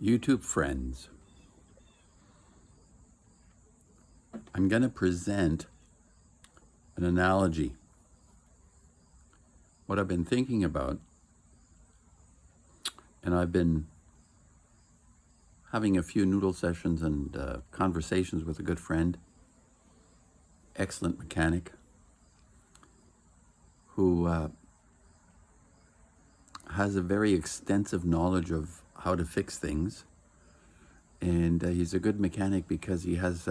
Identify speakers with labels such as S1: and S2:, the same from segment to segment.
S1: YouTube friends, I'm going to present an analogy. What I've been thinking about, and I've been having a few noodle sessions and conversations with a good friend, excellent mechanic, who has a very extensive knowledge of how to fix things. And he's a good mechanic because he has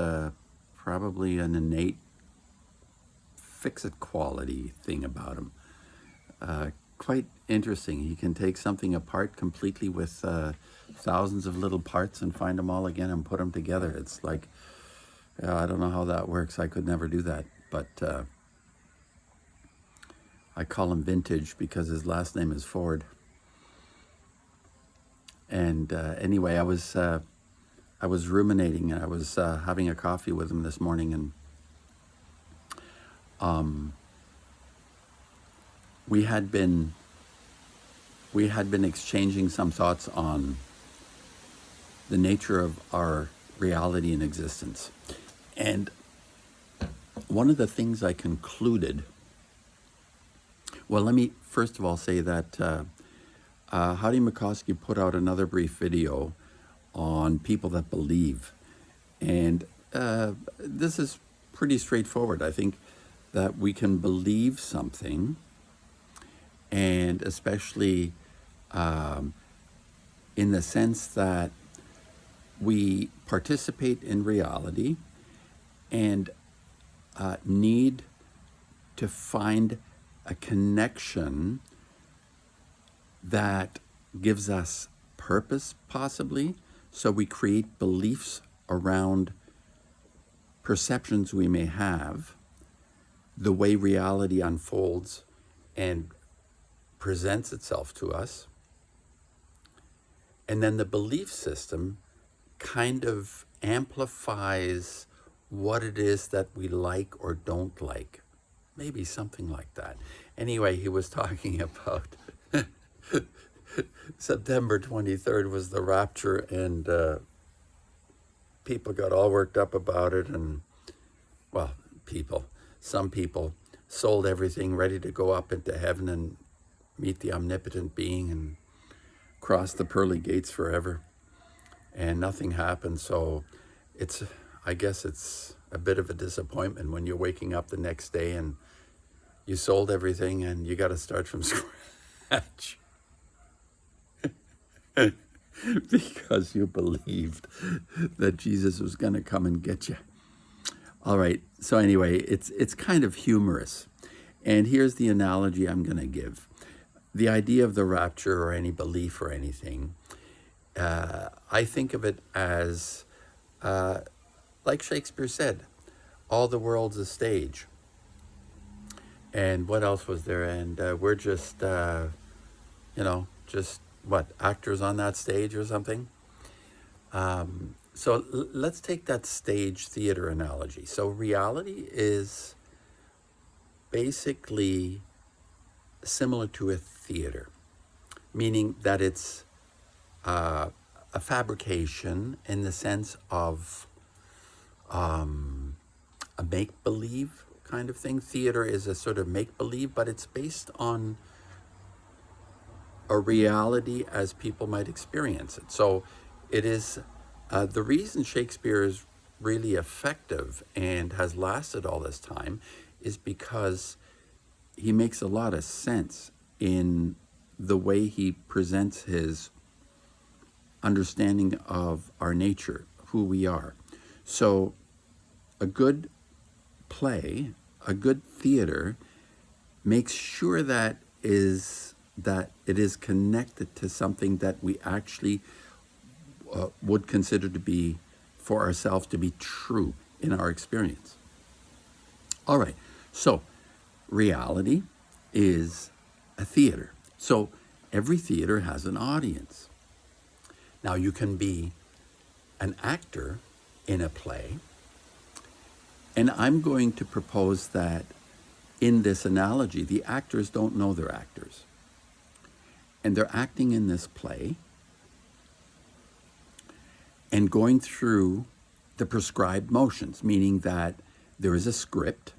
S1: probably an innate fix-it quality thing about him. Quite interesting. He can take something apart completely with thousands of little parts and find them all again and put them together. It's like, I don't know how that works. I could never do that. But I call him Vintage because his last name is Ford. And anyway, I was ruminating, and I was having a coffee with him this morning, and we had been exchanging some thoughts on the nature of our reality and existence. And one of the things I concluded, well, let me first of all say that Howdy McCoskey put out another brief video on people that believe. And this is pretty straightforward. I think that we can believe something, and especially in the sense that we participate in reality and need to find a connection that gives us purpose, possibly. So we create beliefs around perceptions we may have, the way reality unfolds and presents itself to us. And then the belief system kind of amplifies what it is that we like or don't like. Maybe something like that. Anyway, he was talking about September 23rd was the rapture, and people got all worked up about it. And, well, some people sold everything, ready to go up into heaven and meet the omnipotent being and cross the pearly gates forever. And nothing happened. So I guess it's a bit of a disappointment when you're waking up the next day and you sold everything and you got to start from scratch. Because you believed that Jesus was going to come and get you. All right. So anyway, it's kind of humorous. And here's the analogy I'm going to give. The idea of the rapture or any belief or anything, I think of it as, like Shakespeare said, all the world's a stage. And what else was there? And we're just, actors on that stage or something? So let's take that stage theater analogy. So reality is basically similar to a theater, meaning that it's a fabrication in the sense of a make-believe kind of thing. Theater is a sort of make-believe, but it's based on a reality as people might experience it. So it is the reason Shakespeare is really effective and has lasted all this time is because he makes a lot of sense in the way he presents his understanding of our nature, who we are. So a good play, a good theater, makes sure that it is connected to something that we actually would consider to be, for ourselves, to be true in our experience. All right, so reality is a theater. So every theater has an audience. Now you can be an actor in a play, and I'm going to propose that in this analogy, the actors don't know they're actors. And they're acting in this play, and going through the prescribed motions, meaning that there is a script,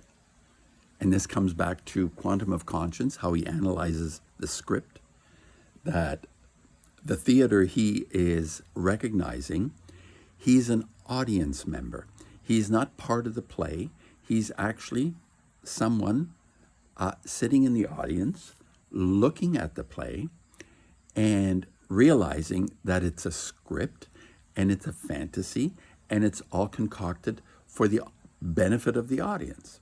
S1: and this comes back to quantum of conscience, how he analyzes the script, that the theater he is recognizing, he's an audience member. He's not part of the play. He's actually someone sitting in the audience, looking at the play, and realizing that it's a script and it's a fantasy and it's all concocted for the benefit of the audience.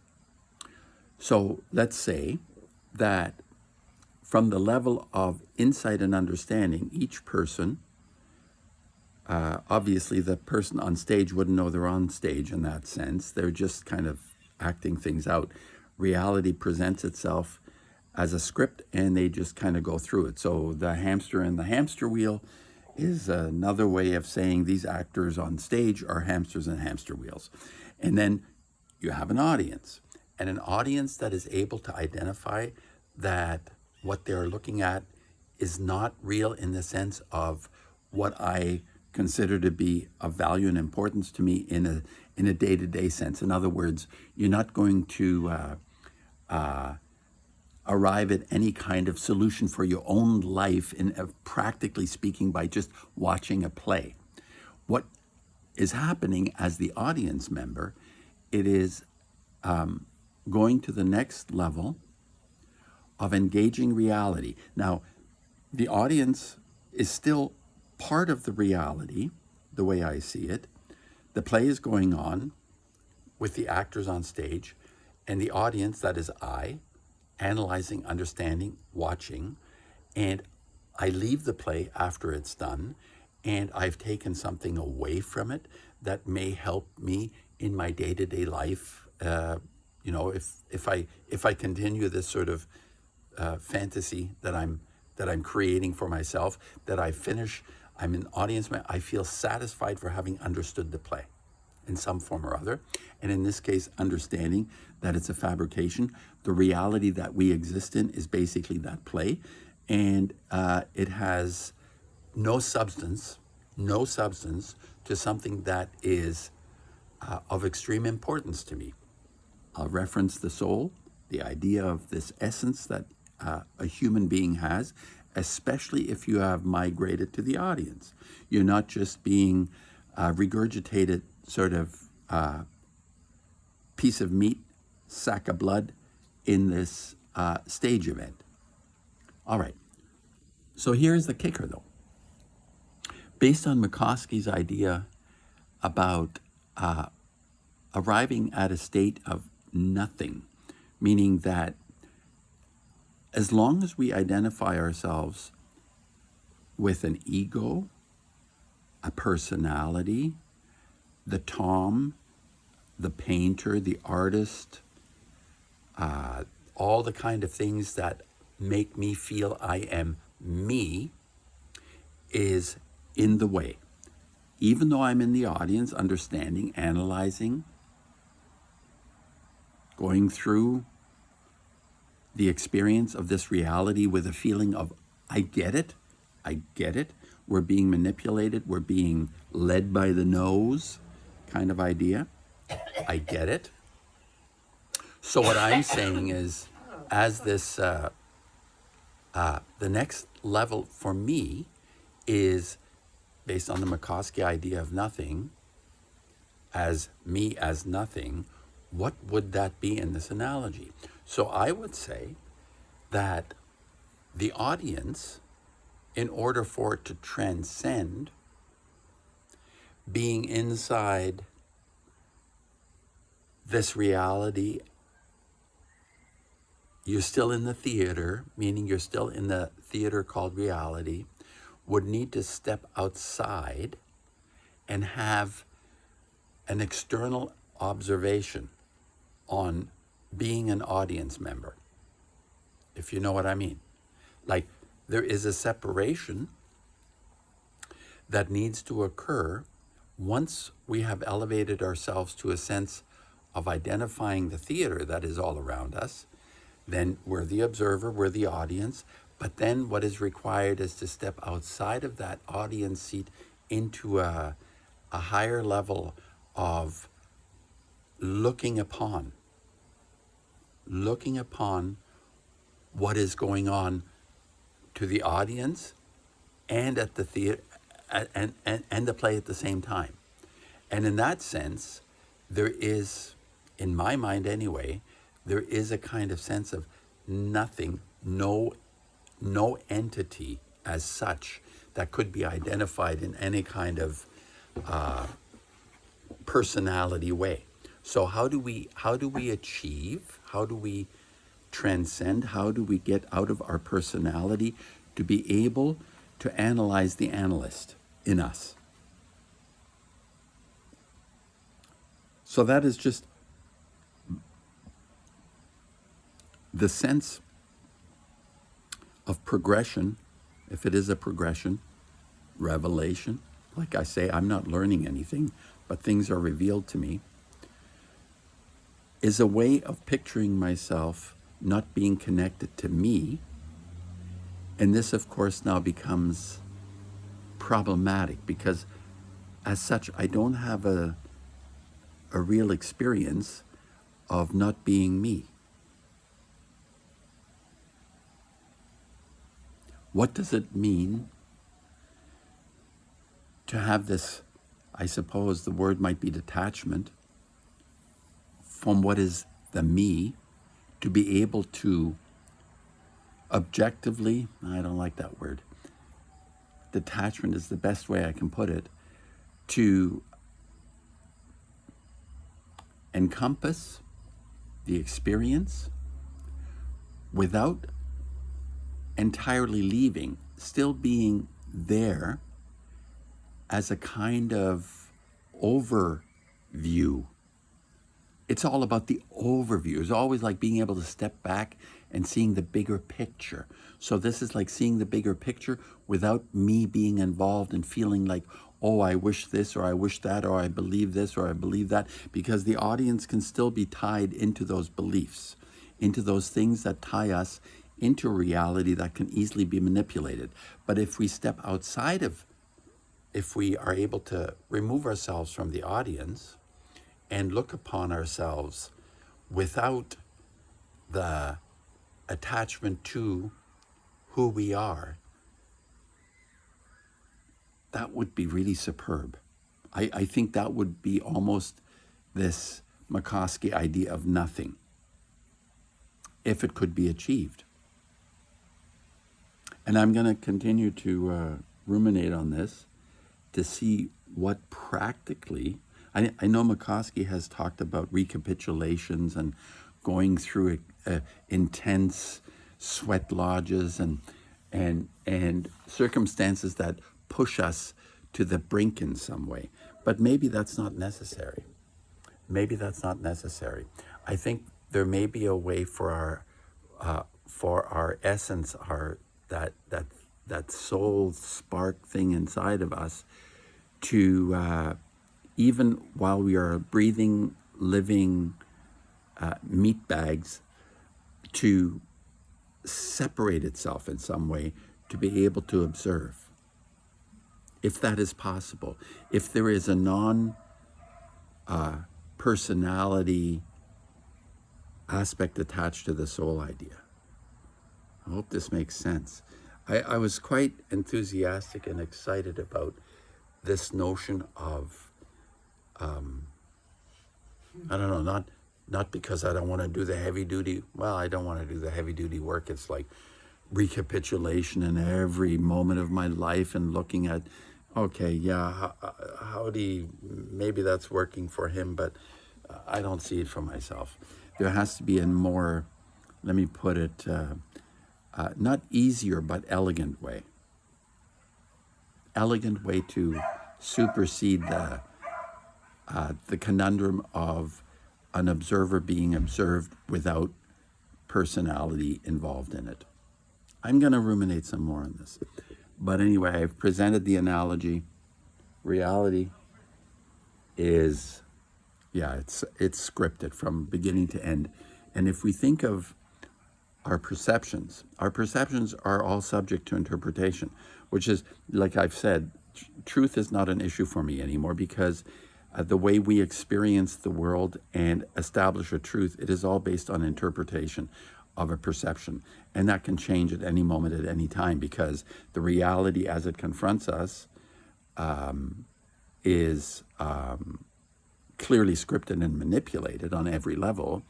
S1: So let's say that from the level of insight and understanding, each person, obviously the person on stage wouldn't know they're on stage in that sense. They're just kind of acting things out. Reality presents itself as a script and they just kind of go through it. So the hamster and the hamster wheel is another way of saying these actors on stage are hamsters and hamster wheels. And then you have an audience, and an audience that is able to identify that what they're looking at is not real in the sense of what I consider to be of value and importance to me in a day-to-day sense. In other words, you're not going to arrive at any kind of solution for your own life, practically speaking, by just watching a play. What is happening as the audience member, it is going to the next level of engaging reality. Now, the audience is still part of the reality, the way I see it. The play is going on with the actors on stage, and the audience, that is I, analyzing, understanding, watching, and I leave the play after it's done, and I've taken something away from it that may help me in my day-to-day life. If I continue this sort of fantasy that I'm creating for myself, that I finish, I'm an audience member, I feel satisfied for having understood the play in some form or other. And in this case, understanding that it's a fabrication. The reality that we exist in is basically that play. And it has no substance to something that is of extreme importance to me. I'll reference the soul, the idea of this essence that a human being has, especially if you have migrated to the audience. You're not just being regurgitated sort of piece of meat, sack of blood in this stage event. All right, so here's the kicker though. Based on McCoskey's idea about arriving at a state of nothing, meaning that as long as we identify ourselves with an ego, a personality, the Tom, the painter, the artist, all the kind of things that make me feel I am me, is in the way. Even though I'm in the audience, understanding, analyzing, going through the experience of this reality with a feeling of, I get it, we're being manipulated, we're being led by the nose kind of idea. I get it. So what I'm saying is, as this, the next level for me is based on the McCoskey idea of nothing, as me as nothing. What would that be in this analogy? So I would say that the audience, in order for it to transcend being inside this reality, you're still in the theater, meaning you're still in the theater called reality, would need to step outside and have an external observation on being an audience member, if you know what I mean. Like, there is a separation that needs to occur once we have elevated ourselves to a sense of identifying the theater that is all around us. Then we're the observer, we're the audience, but then what is required is to step outside of that audience seat into a a higher level of looking upon what is going on to the audience and at the theater and the play at the same time. And in that sense, there is, in my mind anyway, there is a kind of sense of nothing, no entity as such that could be identified in any kind of personality way. So how do we achieve? How do we transcend? How do we get out of our personality to be able to analyze the analyst in us? So that is just the sense of progression, if it is a progression, revelation. Like I say, I'm not learning anything, but things are revealed to me, is a way of picturing myself not being connected to me. And this, of course, now becomes problematic because as such, I don't have a real experience of not being me. What does it mean to have this, I suppose the word might be detachment, from what is the me, to be able to objectively, I don't like that word, detachment is the best way I can put it, to encompass the experience without entirely leaving, still being there as a kind of overview. It's all about the overview. It's always like being able to step back and seeing the bigger picture. So this is like seeing the bigger picture without me being involved and feeling like, oh, I wish this, or I wish that, or I believe this, or I believe that, because the audience can still be tied into those beliefs, into those things that tie us into reality that can easily be manipulated. But if we step outside of, if we are able to remove ourselves from the audience and look upon ourselves without the attachment to who we are, that would be really superb. I think that would be almost this McCoskey idea of nothing, if it could be achieved. And I'm going to continue to ruminate on this to see what practically, I know McCoskey has talked about recapitulations and going through intense sweat lodges and circumstances that push us to the brink in some way. But maybe that's not necessary. Maybe that's not necessary. I think there may be a way for our essence, that soul spark thing inside of us, to even while we are breathing, living meat bags, to separate itself in some way, to be able to observe, if that is possible. If there is a non-personality aspect attached to the soul idea. I hope this makes sense. I was quite enthusiastic and excited about this notion of, I don't know, not because I don't want to do the heavy duty, well, I don't want to do the heavy duty work. It's like recapitulation in every moment of my life and looking at, okay, yeah, Howdy, maybe that's working for him, but I don't see it for myself. There has to be a more, let me put it, not easier, but elegant way. Elegant way to supersede the conundrum of an observer being observed without personality involved in it. I'm going to ruminate some more on this. But anyway, I've presented the analogy. Reality is, yeah, it's scripted from beginning to end. And if we think of our perceptions are all subject to interpretation, which is, like I've said, truth is not an issue for me anymore, because the way we experience the world and establish a truth, it is all based on interpretation of a perception. And that can change at any moment, at any time, because the reality as it confronts us is clearly scripted and manipulated on every level.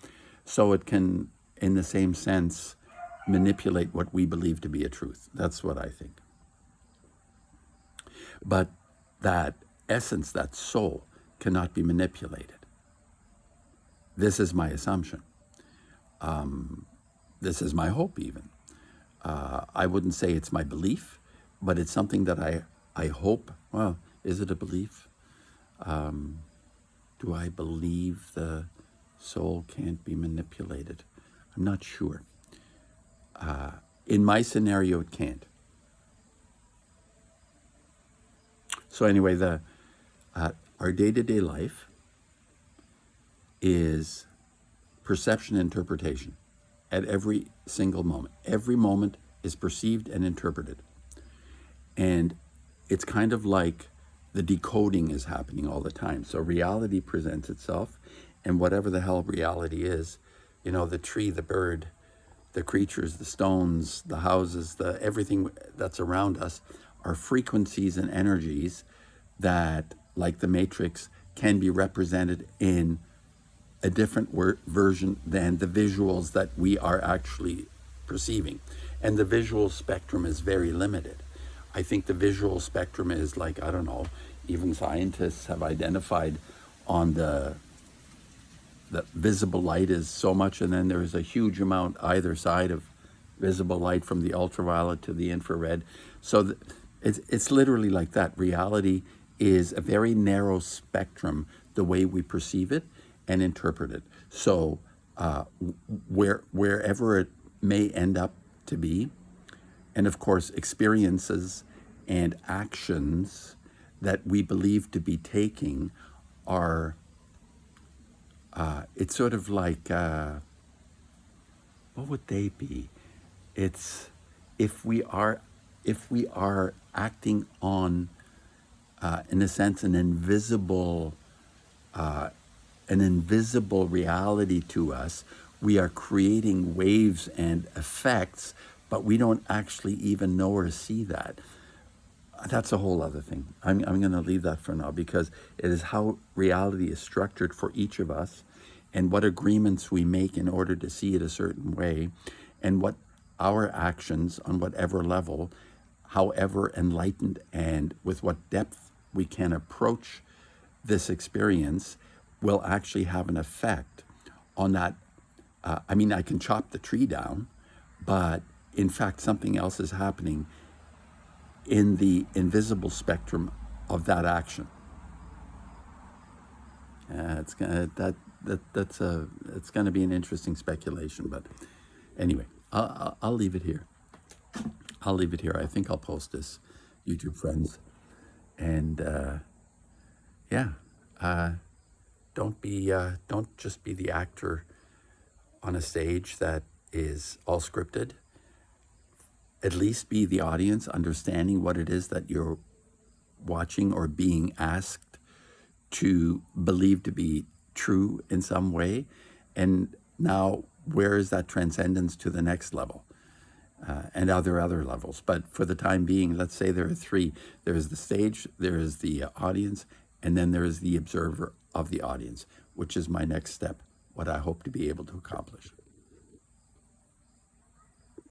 S1: So it can, in the same sense, manipulate what we believe to be a truth. That's what I think. But that essence, that soul, cannot be manipulated. This is my assumption. This is my hope even. I wouldn't say it's my belief, but it's something that I hope. Well, is it a belief? Do I believe the soul can't be manipulated? I'm not sure. In my scenario, it can't. So anyway, our day-to-day life is perception and interpretation at every single moment. Every moment is perceived and interpreted. And it's kind of like the decoding is happening all the time. So reality presents itself, and whatever the hell reality is, the tree, the bird, the creatures, the stones, the houses, everything that's around us are frequencies and energies that, like the Matrix, can be represented in a different version than the visuals that we are actually perceiving. And the visual spectrum is very limited. I think the visual spectrum is like, I don't know, even scientists have identified on the visible light is so much, and then there's a huge amount either side of visible light, from the ultraviolet to the infrared. So it's literally like that. Reality is a very narrow spectrum, the way we perceive it and interpret it. So wherever it may end up to be, and of course experiences and actions that we believe to be taking are, it's sort of like, what would they be? It's if we are acting on, in a sense, an invisible reality to us. We are creating waves and effects, but we don't actually even know or see that. That's a whole other thing. I'm going to leave that for now, because it is how reality is structured for each of us, and what agreements we make in order to see it a certain way, and what our actions on whatever level, however enlightened and with what depth we can approach this experience, will actually have an effect on that. I mean, I can chop the tree down, but in fact, something else is happening in the invisible spectrum of that action. It's gonna be an interesting speculation, but anyway, I'll leave it here. I'll leave it here. I think I'll post this, YouTube friends, and don't just be the actor on a stage that is all scripted. At least be the audience, understanding what it is that you're watching or being asked to believe to be true in some way. And now, where is that transcendence to the next level? And other levels. But for the time being, let's say there are three. There is the stage, there is the audience, and then there is the observer of the audience, which is my next step, what I hope to be able to accomplish.